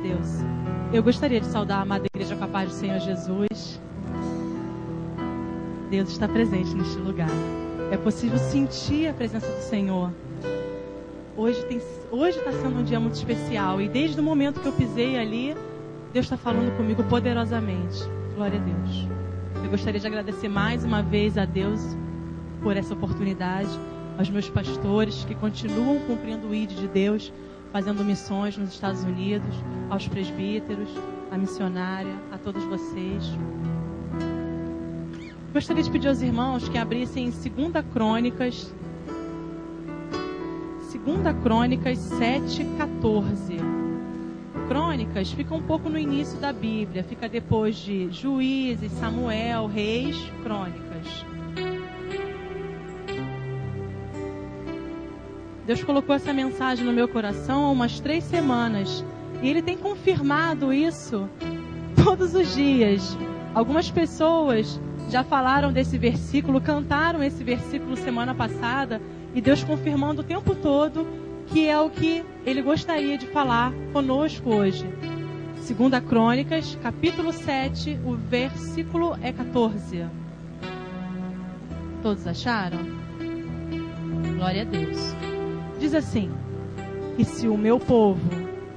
Deus. Eu gostaria de saudar a amada igreja com a paz do Senhor Jesus. Deus está presente neste lugar. É possível sentir a presença do Senhor. Hoje está sendo um dia muito especial. E desde o momento que eu pisei ali, Deus está falando comigo poderosamente. Glória a Deus. Eu gostaria de agradecer mais uma vez a Deus por essa oportunidade. Aos meus pastores que continuam cumprindo o ID de Deus, fazendo missões nos Estados Unidos, aos presbíteros, à missionária, a todos vocês. Gostaria de pedir aos irmãos que abrissem em 2 Crônicas 7:14. Crônicas fica um pouco no início da Bíblia, fica depois de Juízes, Samuel, Reis, Crônicas. Deus colocou essa mensagem no meu coração há umas 3 semanas. E Ele tem confirmado isso todos os dias. Algumas pessoas já falaram desse versículo, cantaram esse versículo semana passada. E Deus confirmando o tempo todo que é o que Ele gostaria de falar conosco hoje. 2 Crônicas, capítulo 7, o versículo é 14. Todos acharam? Glória a Deus. Diz assim: e se o meu povo,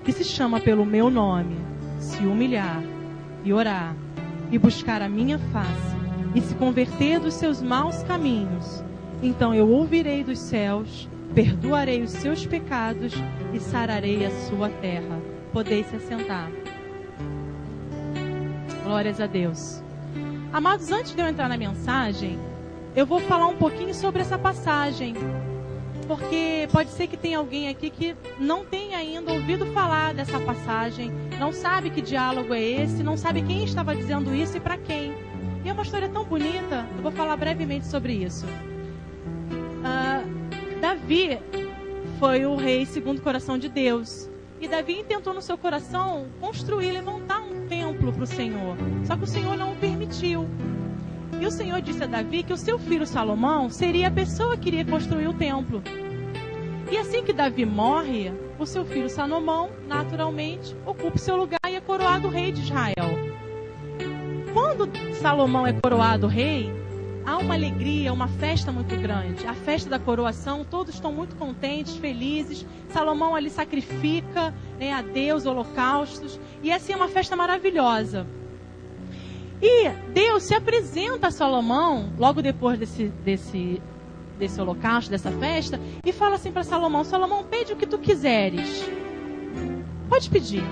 que se chama pelo meu nome, se humilhar e orar e buscar a minha face e se converter dos seus maus caminhos, então eu ouvirei dos céus, perdoarei os seus pecados e sararei a sua terra. Podeis se assentar. Glórias a Deus. Amados, antes de eu entrar na mensagem, eu vou falar um pouquinho sobre essa passagem. Porque pode ser que tenha alguém aqui que não tenha ainda ouvido falar dessa passagem, não sabe que diálogo é esse, não sabe quem estava dizendo isso e para quem. E é uma história tão bonita, eu vou falar brevemente sobre isso. Davi foi o rei segundo o coração de Deus. E Davi intentou no seu coração construir, levantar um templo para o Senhor. Só que o Senhor não o permitiu. E o Senhor disse a Davi que o seu filho Salomão seria a pessoa que iria construir o templo. E assim que Davi morre, o seu filho Salomão, naturalmente, ocupa o seu lugar e é coroado rei de Israel. Quando Salomão é coroado rei, há uma alegria, uma festa muito grande. A festa da coroação, todos estão muito contentes, felizes. Salomão ali sacrifica, a Deus holocaustos. E assim é uma festa maravilhosa. E Deus se apresenta a Salomão, logo depois desse holocausto, dessa festa, e fala assim para Salomão: Salomão, pede o que tu quiseres. Pode pedir.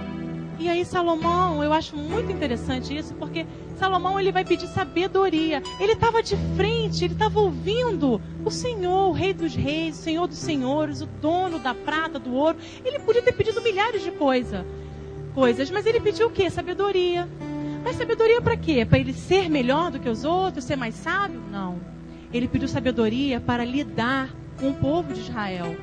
E aí Salomão, eu acho muito interessante isso, porque Salomão ele vai pedir sabedoria. Ele estava de frente, ele estava ouvindo o Senhor, o Rei dos Reis, o Senhor dos Senhores, o dono da prata, do ouro. Ele podia ter pedido milhares de coisas, mas ele pediu o quê? Sabedoria. Mas sabedoria para quê? Para ele ser melhor do que os outros, ser mais sábio? Não. Ele pediu sabedoria para lidar com o povo de Israel.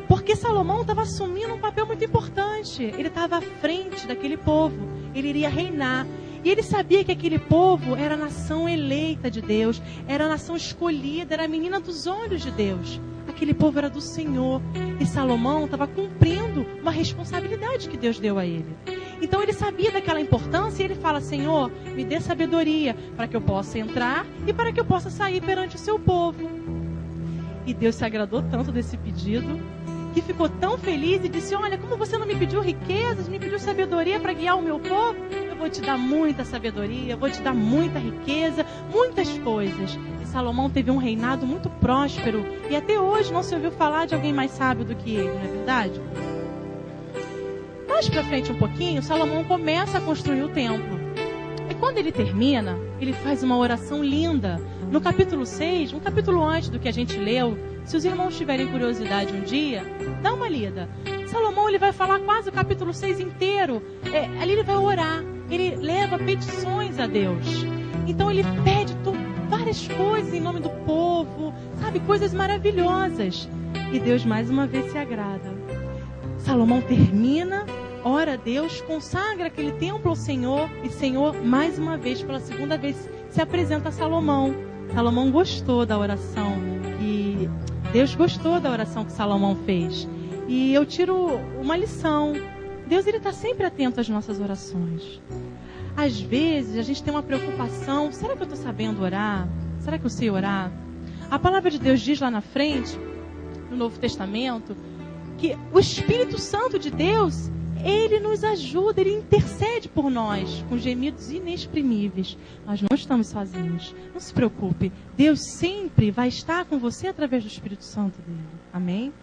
Porque Salomão estava assumindo um papel muito importante. Ele estava à frente daquele povo. Ele iria reinar. E ele sabia que aquele povo era a nação eleita de Deus. Era a nação escolhida, era a menina dos olhos de Deus. Aquele povo era do Senhor. E Salomão estava cumprindo uma responsabilidade que Deus deu a ele. Então ele sabia daquela importância e ele fala: Senhor, me dê sabedoria para que eu possa entrar e para que eu possa sair perante o seu povo. E Deus se agradou tanto desse pedido que ficou tão feliz e disse: olha, como você não me pediu riquezas, me pediu sabedoria para guiar o meu povo, eu vou te dar muita sabedoria, eu vou te dar muita riqueza, muitas coisas. E Salomão teve um reinado muito próspero e até hoje não se ouviu falar de alguém mais sábio do que ele, não é verdade? Mais para frente um pouquinho, Salomão começa a construir o templo. E quando ele termina, ele faz uma oração linda. No capítulo 6, um capítulo antes do que a gente leu, se os irmãos tiverem curiosidade um dia, dá uma lida. Salomão ele vai falar quase o capítulo 6 inteiro. Ali ele vai orar, ele leva petições a Deus. Então ele pede várias coisas em nome do povo, sabe, coisas maravilhosas. E Deus mais uma vez se agrada. Salomão termina, ora a Deus, consagra aquele templo ao Senhor, e Senhor, mais uma vez, pela segunda vez, se apresenta a Salomão. Salomão gostou da oração, e Deus gostou da oração que Salomão fez. E eu tiro uma lição Deus, ele está sempre atento às nossas orações. Às vezes, a gente tem uma preocupação. Será que eu estou sabendo orar? Será que eu sei orar? A palavra de Deus diz lá na frente, no Novo Testamento, que o Espírito Santo de Deus, ele nos ajuda, ele intercede por nós, com gemidos inexprimíveis. Nós não estamos sozinhos. Não se preocupe. Deus sempre vai estar com você através do Espírito Santo dele. Amém?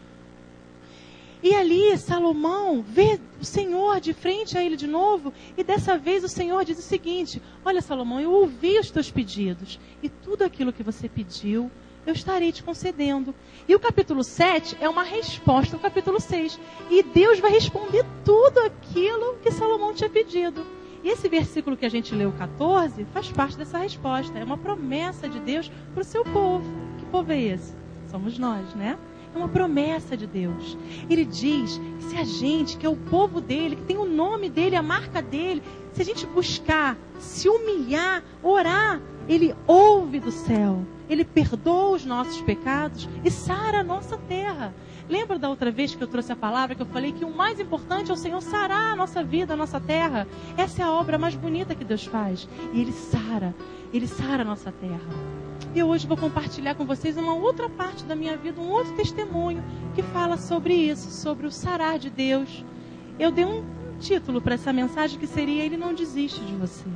E ali, Salomão vê o Senhor de frente a ele de novo. E dessa vez o Senhor diz o seguinte: olha, Salomão, eu ouvi os teus pedidos. E tudo aquilo que você pediu, eu estarei te concedendo. E o capítulo 7 é uma resposta ao capítulo 6. E Deus vai responder tudo aquilo que Salomão tinha pedido. E esse versículo que a gente leu, 14, faz parte dessa resposta. É uma promessa de Deus para o seu povo. Que povo é esse? Somos nós, né? É uma promessa de Deus. Ele diz que se a gente, que é o povo dele, que tem o nome dele, a marca dele, se a gente buscar, se humilhar, orar, ele ouve do céu. Ele perdoa os nossos pecados e sara a nossa terra. Lembra da outra vez que eu trouxe a palavra, que eu falei que o mais importante é o Senhor sarar a nossa vida, a nossa terra? Essa é a obra mais bonita que Deus faz. E Ele sara a nossa terra. E eu hoje vou compartilhar com vocês uma outra parte da minha vida, um outro testemunho que fala sobre isso, sobre o sarar de Deus. Eu dei um título para essa mensagem que seria: Ele não desiste de você.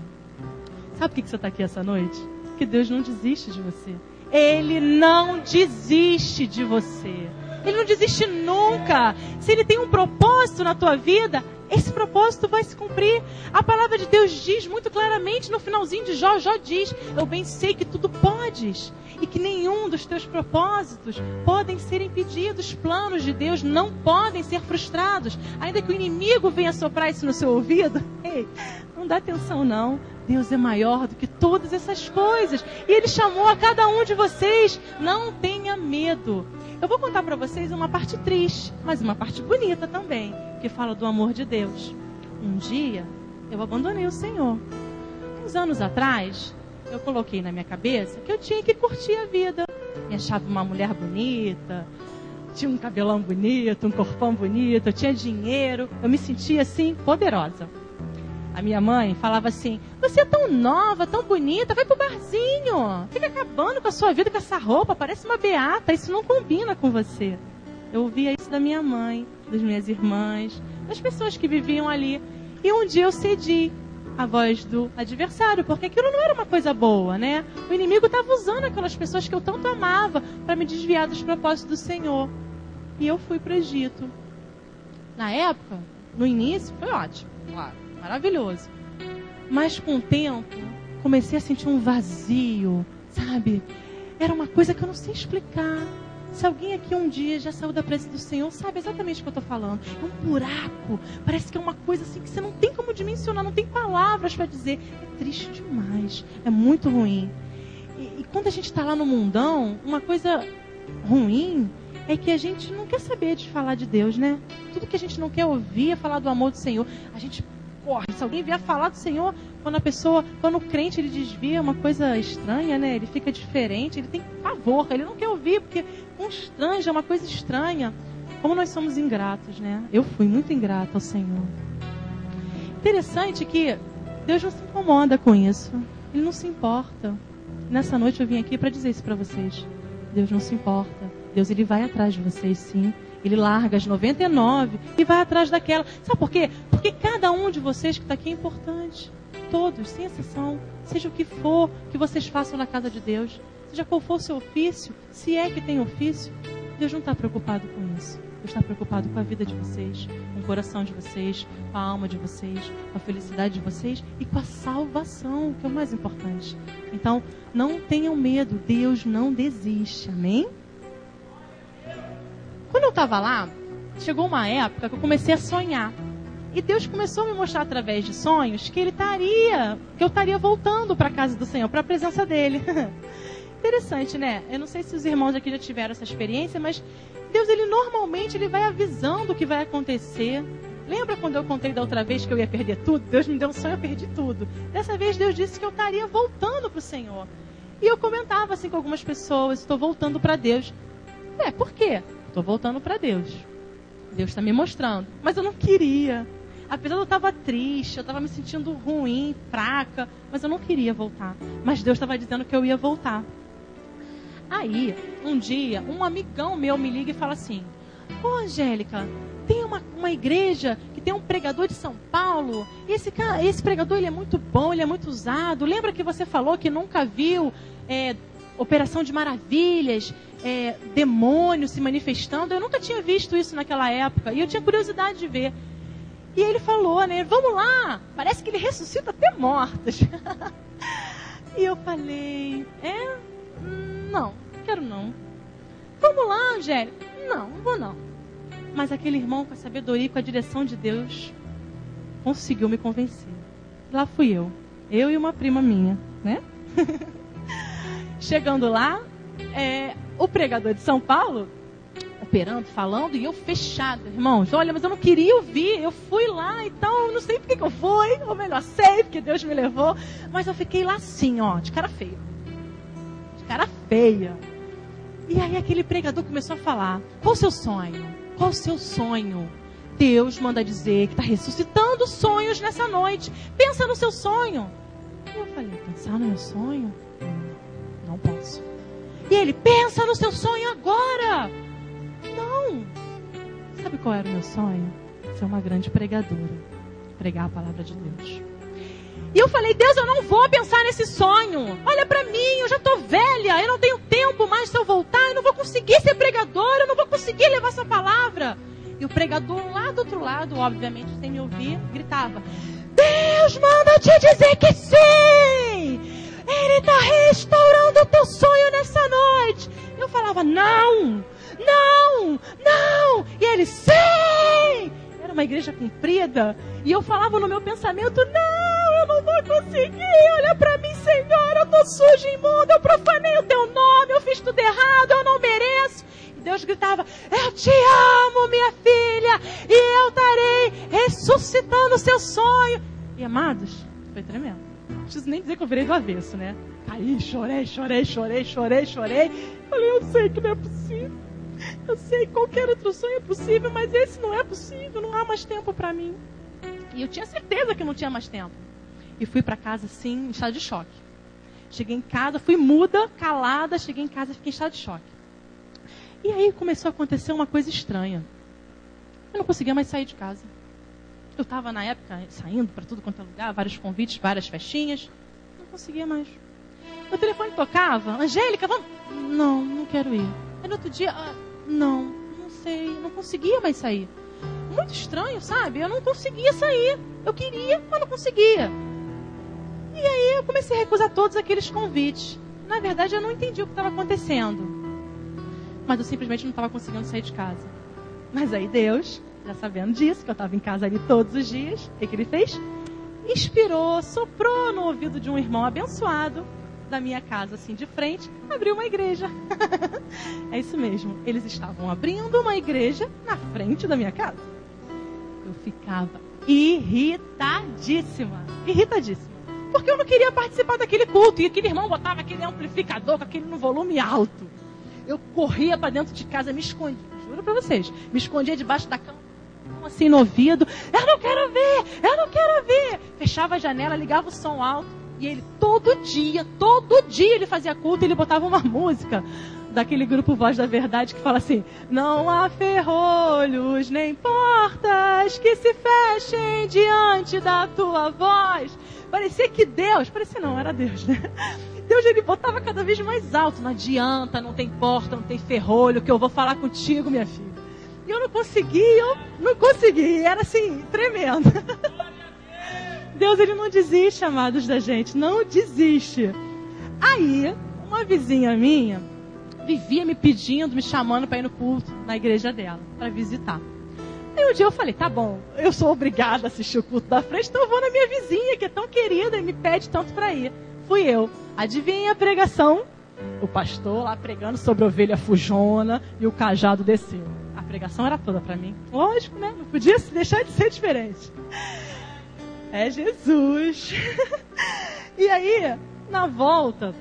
Sabe por que você está aqui essa noite? Que Deus não desiste de você. Ele não desiste de você. Ele não desiste nunca. Se Ele tem um propósito na tua vida, esse propósito vai se cumprir. A palavra de Deus diz muito claramente no finalzinho de Jó. Jó diz: eu bem sei que tudo podes e que nenhum dos teus propósitos podem ser impedidos. Os planos de Deus não podem ser frustrados. Ainda que o inimigo venha soprar isso no seu ouvido, ei, não dá atenção não. Deus é maior do que todas essas coisas. E Ele chamou a cada um de vocês. Não tenha medo. Eu vou contar para vocês uma parte triste, mas uma parte bonita também, que fala do amor de Deus. Um dia, eu abandonei o Senhor. Uns anos atrás, eu coloquei na minha cabeça que eu tinha que curtir a vida. Me achava uma mulher bonita, tinha um cabelão bonito, um corpão bonito, eu tinha dinheiro, eu me sentia assim, poderosa. A minha mãe falava assim: você é tão nova, tão bonita, vai pro barzinho. Fica acabando com a sua vida com essa roupa, parece uma beata, isso não combina com você. Eu ouvia isso da minha mãe, das minhas irmãs, das pessoas que viviam ali. E um dia eu cedi à voz do adversário, porque aquilo não era uma coisa boa, né? O inimigo estava usando aquelas pessoas que eu tanto amava para me desviar dos propósitos do Senhor. E eu fui para o Egito. Na época, no início, foi ótimo, claro. Maravilhoso. Mas com o tempo, comecei a sentir um vazio, sabe? Era uma coisa que eu não sei explicar. Se alguém aqui um dia já saiu da presença do Senhor, sabe exatamente o que eu estou falando. É um buraco. Parece que é uma coisa assim que você não tem como dimensionar, não tem palavras para dizer. É triste demais. É muito ruim. E quando a gente está lá no mundão, uma coisa ruim é que a gente não quer saber de falar de Deus, né? Tudo que a gente não quer ouvir é falar do amor do Senhor. A gente corre. Se alguém vier falar do Senhor, quando o crente ele desvia, é uma coisa estranha, né? Ele fica diferente, ele tem pavor, ele não quer ouvir, porque constrange, é uma coisa estranha. Como nós somos ingratos, né? Eu fui muito ingrata ao Senhor. Interessante que Deus não se incomoda com isso. Ele não se importa. Nessa noite eu vim aqui para dizer isso para vocês. Deus não se importa. Deus, ele vai atrás de vocês, sim. Ele larga as 99 e vai atrás daquela. Sabe por quê? Porque cada um de vocês que está aqui é importante. Todos, sem exceção. Seja o que for que vocês façam na casa de Deus. Seja qual for o seu ofício, se é que tem ofício. Deus não está preocupado com isso. Deus está preocupado com a vida de vocês, com o coração de vocês, com a alma de vocês, com a felicidade de vocês e com a salvação, que é o mais importante. Então, não tenham medo. Deus não desiste. Amém? Quando eu estava lá, chegou uma época que eu comecei a sonhar. E Deus começou a me mostrar através de sonhos que eu estaria voltando para a casa do Senhor, para a presença dele. Interessante, né? Eu não sei se os irmãos aqui já tiveram essa experiência, mas Deus, ele normalmente vai avisando o que vai acontecer. Lembra quando eu contei da outra vez que eu ia perder tudo? Deus me deu um sonho, eu perdi tudo. Dessa vez Deus disse que eu estaria voltando para o Senhor. E eu comentava assim com algumas pessoas: estou voltando para Deus. Por quê? Estou voltando para Deus. Deus está me mostrando. Mas eu não queria. Apesar de eu estar triste, eu estava me sentindo ruim, fraca, mas eu não queria voltar. Mas Deus estava dizendo que eu ia voltar. Aí, um dia, um amigão meu me liga e fala assim: ô Angélica, tem uma igreja que tem um pregador de São Paulo, e esse pregador ele é muito bom, ele é muito usado. Lembra que você falou que nunca viu operação de maravilhas, demônios se manifestando? Eu nunca tinha visto isso naquela época, e eu tinha curiosidade de ver. E ele falou, né, vamos lá, parece que ele ressuscita até mortos. E eu falei, não quero não. Vamos lá, Angélica. Não vou não. Mas aquele irmão, com a sabedoria e com a direção de Deus, conseguiu me convencer. Lá fui eu e uma prima minha, né? Chegando lá, o pregador de São Paulo, operando, falando, e eu fechada, irmãos. Olha, mas eu não queria ouvir, eu fui lá, então eu não sei porque que eu fui, ou melhor, sei porque Deus me levou, mas eu fiquei lá assim, ó, de cara feia. De cara feia. E aí aquele pregador começou a falar: qual o seu sonho? Qual o seu sonho? Deus manda dizer que está ressuscitando sonhos nessa noite. Pensa no seu sonho. E eu falei: pensar no meu sonho? Não posso. E ele: pensa no seu sonho agora. Não. Sabe qual era o meu sonho? Ser uma grande pregadora. Pregar a palavra de Deus. E eu falei: Deus, eu não vou pensar nesse sonho. Olha pra mim, eu já tô velha, eu não tenho tempo mais. Se eu voltar, eu não vou conseguir ser pregadora, eu não vou conseguir levar essa palavra. E o pregador lá do outro lado, obviamente sem me ouvir, gritava: Deus manda te dizer que sim! Ele está restaurando o teu sonho nessa noite. Eu falava: não, não, não. E ele: sim! Era uma igreja comprida. E eu falava no meu pensamento: não, eu não vou conseguir. Olha pra mim, Senhor, eu tô suja e imunda, eu profanei o teu nome, eu fiz tudo errado, eu não mereço. E Deus gritava: eu te amo, minha filha, e eu estarei ressuscitando o seu sonho. E amados, foi tremendo. Não preciso nem dizer que eu virei do avesso, né? Caí, chorei. Falei: eu sei que não é possível. Eu sei que qualquer outro sonho é possível, mas esse não é possível, não há mais tempo para mim. E eu tinha certeza que não tinha mais tempo. E fui para casa assim, em estado de choque. Cheguei em casa, fui muda, calada, cheguei em casa e fiquei em estado de choque. E aí começou a acontecer uma coisa estranha. Eu não conseguia mais sair de casa. Eu estava na época saindo para tudo quanto é lugar, vários convites, várias festinhas. Não conseguia mais. Meu telefone tocava: Angélica, vamos... Não quero ir. Aí no outro dia: não sei, não conseguia mais sair. Muito estranho, sabe? Eu não conseguia sair. Eu queria, mas não conseguia. E aí eu comecei a recusar todos aqueles convites. Na verdade, eu não entendi o que estava acontecendo. Mas eu simplesmente não estava conseguindo sair de casa. Mas aí Deus, já sabendo disso, que eu estava em casa ali todos os dias, o que ele fez? Inspirou, soprou no ouvido de um irmão abençoado da minha casa, assim, de frente, abriu uma igreja. É isso mesmo. Eles estavam abrindo uma igreja na frente da minha casa. Eu ficava irritadíssima. Porque eu não queria participar daquele culto. E aquele irmão botava aquele amplificador com aquele no volume alto. Eu corria para dentro de casa, me escondia. Juro para vocês. Me escondia debaixo da cama, assim no ouvido. Eu não quero ver. Fechava a janela, ligava o som alto. E ele todo dia ele fazia culto e ele botava uma música daquele grupo Voz da Verdade que fala assim: não há ferrolhos nem portas que se fechem diante da tua voz. Parecia que Deus, parecia não, era Deus, né? Deus, ele botava cada vez mais alto: não adianta, não tem porta, não tem ferrolho, que eu vou falar contigo, minha filha. E eu não consegui, era assim, tremendo. Deus, ele não desiste, amados da gente, não desiste. Aí, uma vizinha minha vivia me pedindo, me chamando para ir no culto na igreja dela, para visitar. Aí um dia eu falei: tá bom, eu sou obrigada a assistir o culto da frente, então eu vou na minha vizinha, que é tão querida e me pede tanto para ir. Fui eu. Adivinha a pregação? O pastor lá pregando sobre a ovelha fujona e o cajado desceu. A pregação era toda para mim. Lógico, né? Não podia deixar de ser diferente. É Jesus. E aí, na voltou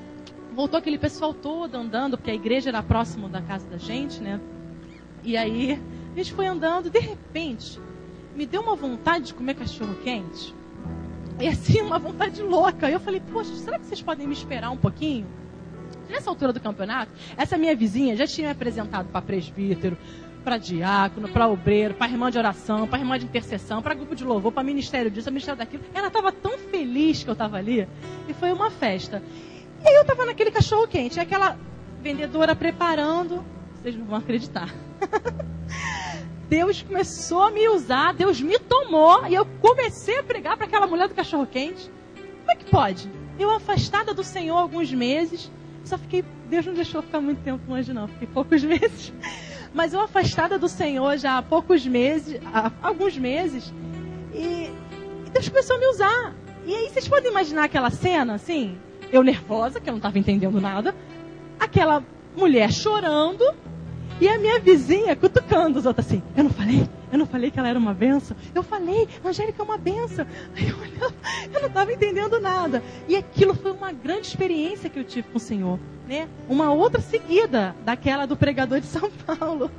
aquele pessoal todo andando, porque a igreja era próximo da casa da gente, né? E aí, a gente foi andando, de repente, me deu uma vontade de comer cachorro quente. E assim, uma vontade louca. Eu falei, poxa, será que vocês podem me esperar um pouquinho? Nessa altura do campeonato, essa minha vizinha já tinha me apresentado para presbítero, para diácono, para obreiro, para irmã de oração, para irmã de intercessão, para grupo de louvor, para ministério disso, para ministério daquilo. Ela estava tão feliz que eu estava ali. E foi uma festa. E aí eu estava naquele cachorro quente. E aquela vendedora preparando. Vocês não vão acreditar. Deus começou a me usar, Deus me tomou e eu comecei a pregar para aquela mulher do cachorro quente. Como é que pode? Eu afastada do Senhor alguns meses, só fiquei, Deus não deixou ficar muito tempo longe não, fiquei poucos meses. Mas eu afastada do Senhor já há poucos meses, há alguns meses, e Deus começou a me usar. E aí vocês podem imaginar aquela cena, assim, eu nervosa, que eu não estava entendendo nada, aquela mulher chorando, e a minha vizinha cutucando os outros assim, eu não falei que ela era uma benção? Eu falei, Angélica é uma benção. Aí eu olhava, eu não estava entendendo nada. E aquilo foi uma grande experiência que eu tive com o Senhor, né? Uma outra seguida daquela do pregador de São Paulo.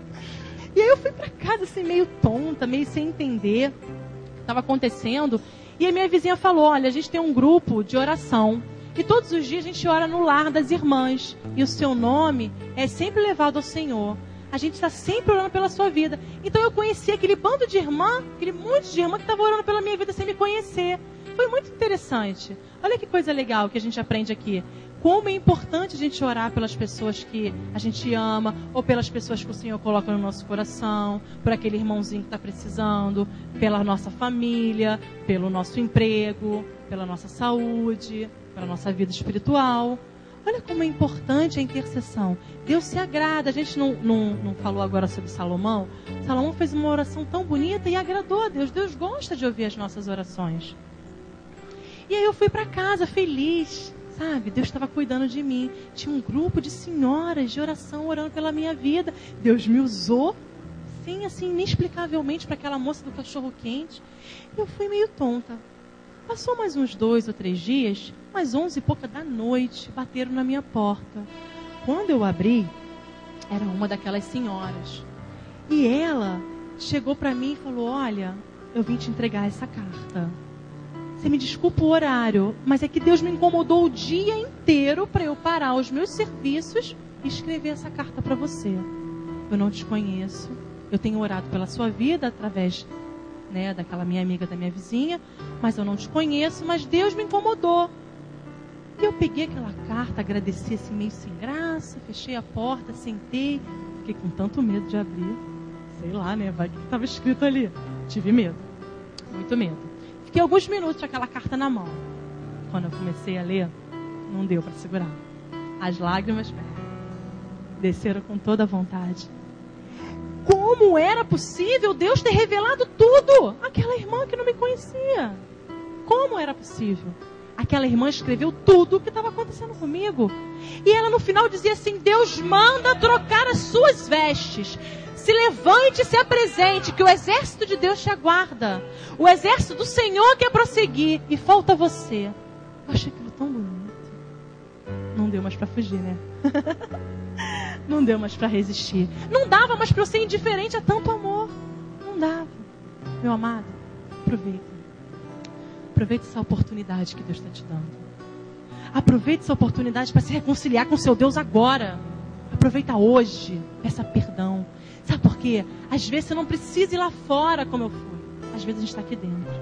E aí eu fui para casa assim, meio tonta, meio sem entender o que estava acontecendo. E a minha vizinha falou, olha, a gente tem um grupo de oração. E todos os dias a gente ora no lar das irmãs. E o seu nome é sempre levado ao Senhor. A gente está sempre orando pela sua vida. Então eu conheci aquele bando de irmã, aquele monte de irmã que estava orando pela minha vida sem me conhecer. Foi muito interessante. Olha que coisa legal que a gente aprende aqui. Como é importante a gente orar pelas pessoas que a gente ama, ou pelas pessoas que o Senhor coloca no nosso coração, por aquele irmãozinho que está precisando, pela nossa família, pelo nosso emprego, pela nossa saúde, pela nossa vida espiritual. Olha como é importante a intercessão. Deus se agrada. A gente não falou agora sobre Salomão. Salomão fez uma oração tão bonita e agradou a Deus. Deus gosta de ouvir as nossas orações. E aí eu fui para casa feliz, sabe? Deus estava cuidando de mim. Tinha um grupo de senhoras de oração orando pela minha vida. Deus me usou, sim, assim, inexplicavelmente para aquela moça do cachorro quente. E eu fui meio tonta. Passou mais uns 2 ou 3 dias, umas 11 e pouca da noite, bateram na minha porta. Quando eu abri, era uma daquelas senhoras. E ela chegou para mim e falou, olha, eu vim te entregar essa carta. Você me desculpa o horário, mas é que Deus me incomodou o dia inteiro para eu parar os meus serviços e escrever essa carta para você. Eu não te conheço, eu tenho orado pela sua vida através, né, daquela minha amiga, da minha vizinha, mas eu não te conheço, mas Deus me incomodou. E eu peguei aquela carta, agradeci assim meio sem graça, fechei a porta, sentei, fiquei com tanto medo de abrir, sei lá, né, vai que estava escrito ali. Tive medo, muito medo. Fiquei alguns minutos com aquela carta na mão. Quando eu comecei a ler, não deu para segurar. As lágrimas desceram com toda a vontade. Como era possível Deus ter revelado tudo? Aquela irmã que não me conhecia. Como era possível? Aquela irmã escreveu tudo o que estava acontecendo comigo. E ela no final dizia assim, Deus manda trocar as suas vestes. Se levante e se apresente, que o exército de Deus te aguarda. O exército do Senhor quer prosseguir. E falta você. Eu achei aquilo tão bonito. Não deu mais para fugir, né? Não deu mais para resistir. Não dava mais para eu ser indiferente a tanto amor. Não dava. Meu amado, aproveita. Aproveite essa oportunidade que Deus está te dando. Aproveite essa oportunidade para se reconciliar com seu Deus agora. Aproveita hoje. Peça perdão. Sabe por quê? Às vezes você não precisa ir lá fora como eu fui. Às vezes a gente está aqui dentro.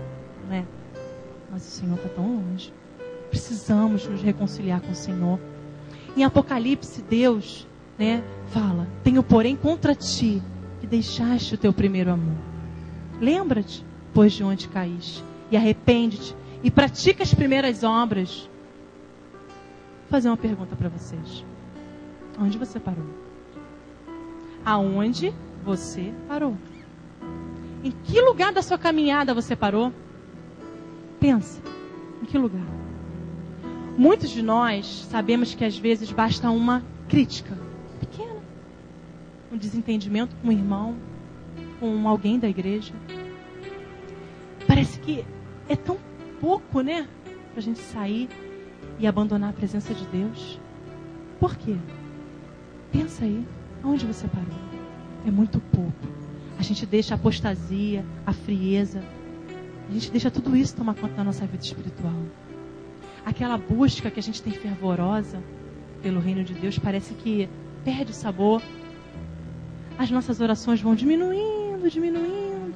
Não é? Mas o Senhor está tão longe. Precisamos nos reconciliar com o Senhor. Em Apocalipse, Deus, né, fala, tenho porém contra ti que deixaste o teu primeiro amor. Lembra-te, pois, de onde caíste, e arrepende-te, e pratica as primeiras obras. Vou fazer uma pergunta para vocês. Onde você parou? Aonde você parou? Em que lugar da sua caminhada você parou? Pensa, em que lugar? Muitos de nós sabemos que às vezes basta uma crítica pequena, um desentendimento com um irmão, com alguém da igreja. Parece que é tão pouco, né? Pra gente sair e abandonar a presença de Deus. Por quê? Pensa aí, aonde você parou? É muito pouco. A gente deixa a apostasia, a frieza. A gente deixa tudo isso tomar conta da nossa vida espiritual. Aquela busca que a gente tem fervorosa pelo reino de Deus parece que perde o sabor. As nossas orações vão diminuindo, diminuindo.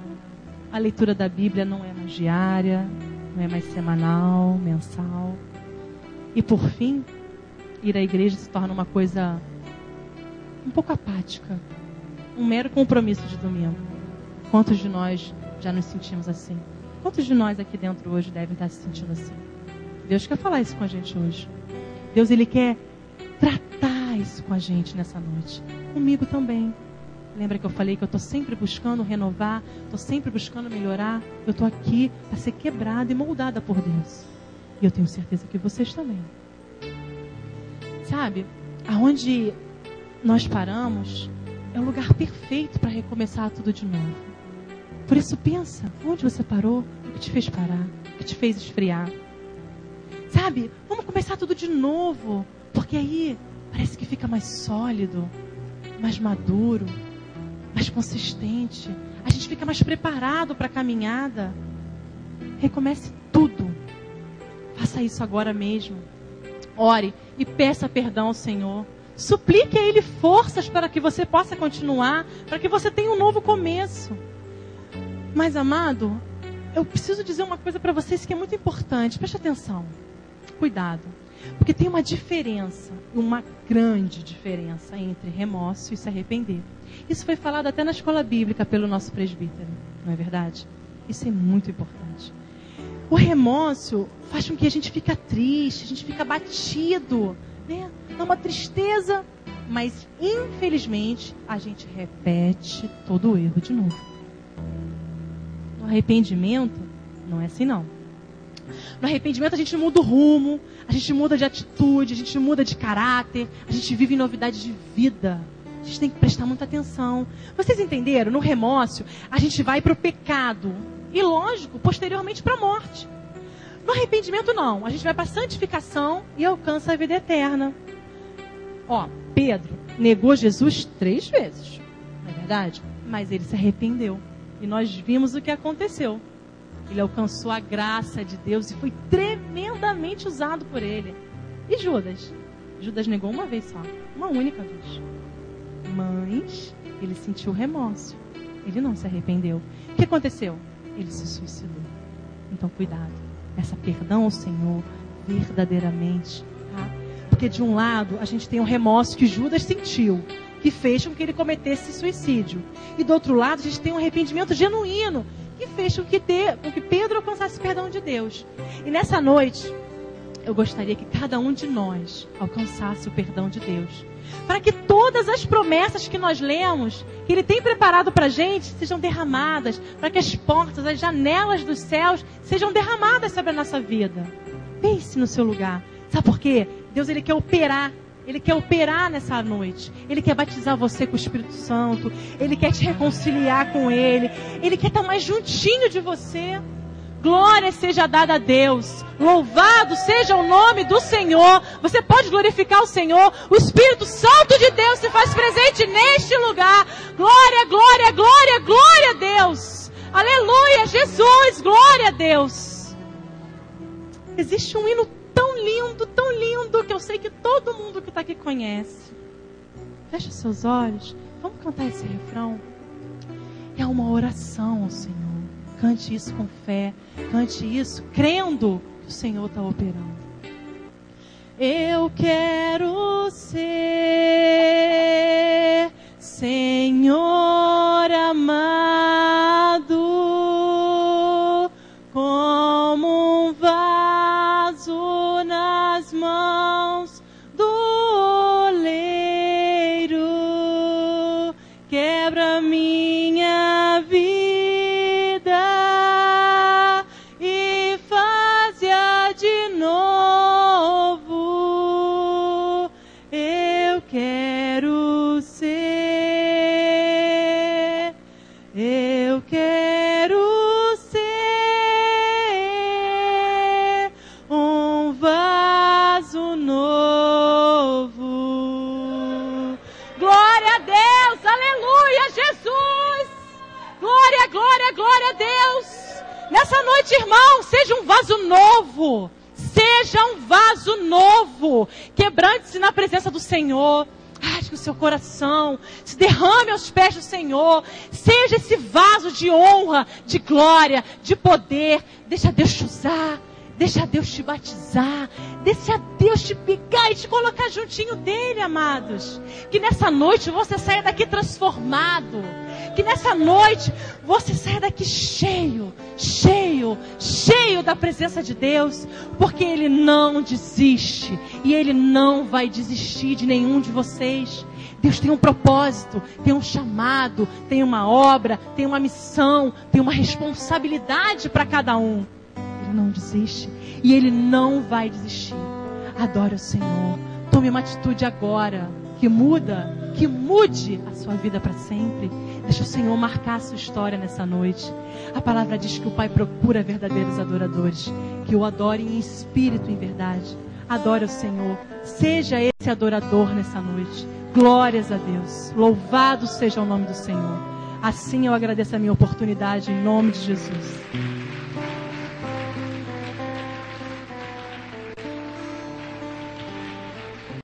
A leitura da Bíblia não é mais diária, não é mais semanal, mensal. E por fim, ir à igreja se torna uma coisa um pouco apática. Um mero compromisso de domingo. Quantos de nós já nos sentimos assim? Quantos de nós aqui dentro hoje devem estar se sentindo assim? Deus quer falar isso com a gente hoje. Deus, Ele quer tratar isso com a gente nessa noite. Comigo também. Lembra que eu falei que eu estou sempre buscando renovar, estou sempre buscando melhorar? Eu estou aqui para ser quebrada e moldada por Deus. E eu tenho certeza que vocês também. Sabe, aonde nós paramos é o lugar perfeito para recomeçar tudo de novo. Por isso pensa, onde você parou, o que te fez parar, o que te fez esfriar. Sabe, vamos começar tudo de novo, porque aí parece que fica mais sólido, mais maduro, mais consistente. A gente fica mais preparado para a caminhada. Recomece tudo. Faça isso agora mesmo. Ore e peça perdão ao Senhor. Suplique a Ele forças para que você possa continuar, para que você tenha um novo começo. Mas, amado, eu preciso dizer uma coisa para vocês que é muito importante. Preste atenção. Cuidado. Porque tem uma diferença, uma grande diferença entre remorso e se arrepender. Isso foi falado até na escola bíblica pelo nosso presbítero, não é verdade? Isso é muito importante. O remorso faz com que a gente fique triste, a gente fica abatido, né? É uma tristeza, mas infelizmente a gente repete todo o erro de novo. No arrependimento, não é assim não. No arrependimento a gente muda o rumo, a gente muda de atitude, a gente muda de caráter, a gente vive em novidade de vida. A gente tem que prestar muita atenção. Vocês entenderam? No remorso, a gente vai para o pecado. E lógico, posteriormente para a morte. No arrependimento não. A gente vai para a santificação e alcança a vida eterna. Ó, Pedro negou Jesus 3 vezes. Não é verdade? Mas ele se arrependeu. E nós vimos o que aconteceu. Ele alcançou a graça de Deus e foi tremendamente usado por Ele. E Judas? Judas negou uma vez só. Uma única vez. Mas ele sentiu remorso. Ele não se arrependeu. O que aconteceu? Ele se suicidou. Então cuidado. Peça perdão ao Senhor verdadeiramente. Tá? Porque de um lado a gente tem o remorso que Judas sentiu, que fez com que ele cometesse suicídio. E do outro lado a gente tem um arrependimento genuíno, que fez com que Pedro alcançasse o perdão de Deus. E nessa noite eu gostaria que cada um de nós alcançasse o perdão de Deus. Para que todas as promessas que nós lemos, que Ele tem preparado para a gente, sejam derramadas. Para que as portas, as janelas dos céus sejam derramadas sobre a nossa vida. Pense no seu lugar. Sabe por quê? Deus, Ele quer operar. Ele quer operar nessa noite. Ele quer batizar você com o Espírito Santo. Ele quer te reconciliar com Ele. Ele quer estar mais juntinho de você. Glória seja dada a Deus. Louvado seja o nome do Senhor. Você pode glorificar o Senhor. O Espírito Santo de Deus se faz presente neste lugar. Glória, glória, glória, glória a Deus. Aleluia, Jesus, glória a Deus. Existe um hino tão lindo, que eu sei que todo mundo que está aqui conhece. Feche seus olhos. Vamos cantar esse refrão. É uma oração ao Senhor. Cante isso com fé. Cante isso crendo que o Senhor está operando. Eu quero ser Senhor amado, como um vaso nas mãos do oleiro. Quebra minha vida de novo. Eu quero ser nessa noite, irmão, seja um vaso novo. Seja um vaso novo. Quebrante-se na presença do Senhor. Rasgue o seu coração. Se derrame aos pés do Senhor. Seja esse vaso de honra, de glória, de poder. Deixa Deus te usar. Deixa Deus te batizar. Deixa Deus te pegar e te colocar juntinho dele, amados. Que nessa noite você saia daqui transformado. Que nessa noite você saia daqui cheio, cheio, cheio da presença de Deus. Porque Ele não desiste. E Ele não vai desistir de nenhum de vocês. Deus tem um propósito, tem um chamado, tem uma obra, tem uma missão, tem uma responsabilidade para cada um. Ele não desiste e Ele não vai desistir. Adore o Senhor. Tome uma atitude agora que mude a sua vida para sempre. Deixa o Senhor marcar a sua história nessa noite. A palavra diz que o Pai procura verdadeiros adoradores, que o adorem em espírito e em verdade. Adore o Senhor. Seja esse adorador nessa noite. Glórias a Deus. Louvado seja o nome do Senhor. Assim eu agradeço a minha oportunidade em nome de Jesus.